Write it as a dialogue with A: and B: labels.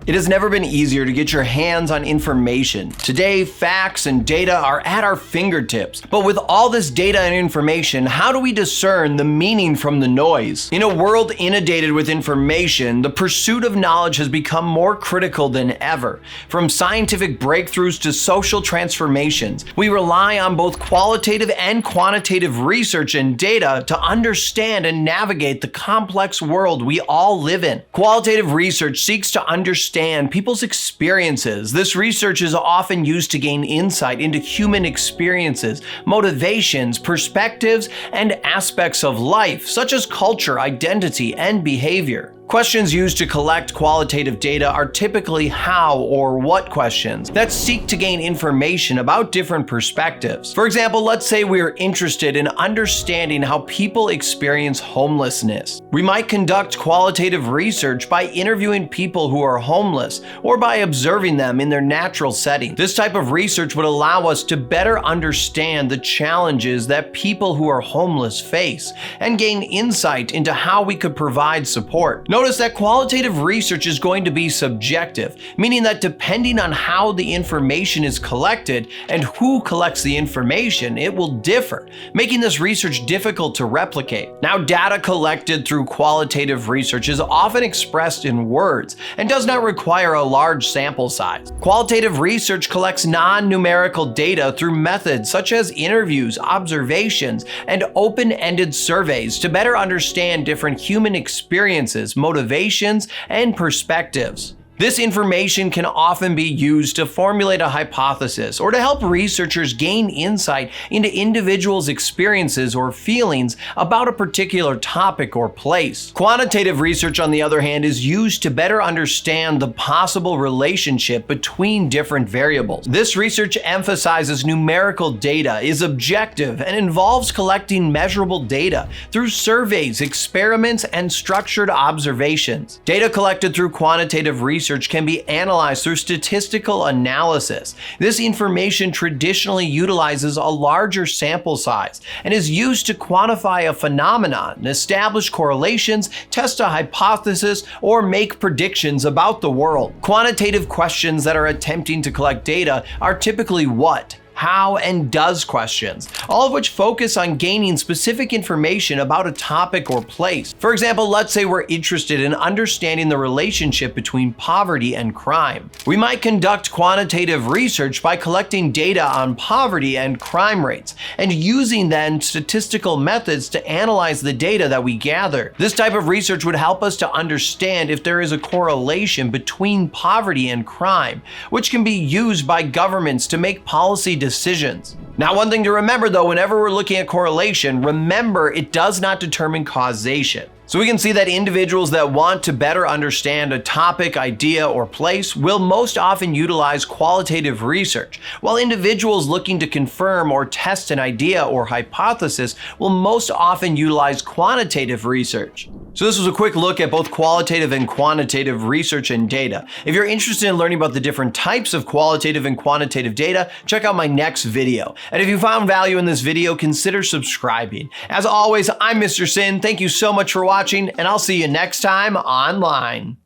A: It has never been easier to get your hands on information. Today, facts and data are at our fingertips. But with all this data and information, how do we discern the meaning from the noise? In a world inundated with information, the pursuit of knowledge has become more critical than ever. From scientific breakthroughs to social transformations, we rely on both qualitative and quantitative research and data to understand and navigate the complex world we all live in. Qualitative research seeks to understand people's experiences. This research is often used to gain insight into human experiences, motivations, perspectives, and aspects of life, such as culture, identity, and behavior. Questions used to collect qualitative data are typically how or what questions that seek to gain information about different perspectives. For example, let's say we are interested in understanding how people experience homelessness. We might conduct qualitative research by interviewing people who are homeless or by observing them in their natural setting. This type of research would allow us to better understand the challenges that people who are homeless face and gain insight into how we could provide support. Notice that qualitative research is going to be subjective, meaning that depending on how the information is collected and who collects the information, it will differ, making this research difficult to replicate. Now, data collected through qualitative research is often expressed in words and does not require a large sample size. Qualitative research collects non-numerical data through methods such as interviews, observations, and open-ended surveys to better understand different human experiences, motivations, and perspectives. This information can often be used to formulate a hypothesis or to help researchers gain insight into individuals' experiences or feelings about a particular topic or place. Quantitative research, on the other hand, is used to better understand the possible relationship between different variables. This research emphasizes numerical data, is objective, and involves collecting measurable data through surveys, experiments, and structured observations. Data collected through quantitative research can be analyzed through statistical analysis. This information traditionally utilizes a larger sample size and is used to quantify a phenomenon, establish correlations, test a hypothesis, or make predictions about the world. Quantitative questions that are attempting to collect data are typically what, how, and does questions, all of which focus on gaining specific information about a topic or place. For example, let's say we're interested in understanding the relationship between poverty and crime. We might conduct quantitative research by collecting data on poverty and crime rates, and using then statistical methods to analyze the data that we gather. This type of research would help us to understand if there is a correlation between poverty and crime, which can be used by governments to make policy decisions. Now, one thing to remember though, whenever we're looking at correlation, remember it does not determine causation. So we can see that individuals that want to better understand a topic, idea, or place will most often utilize qualitative research, while individuals looking to confirm or test an idea or hypothesis will most often utilize quantitative research. So this was a quick look at both qualitative and quantitative research and data. If you're interested in learning about the different types of qualitative and quantitative data, check out my next video. And if you found value in this video, consider subscribing. As always, I'm Mr. Sinn. Thank you so much for watching, and I'll see you next time online.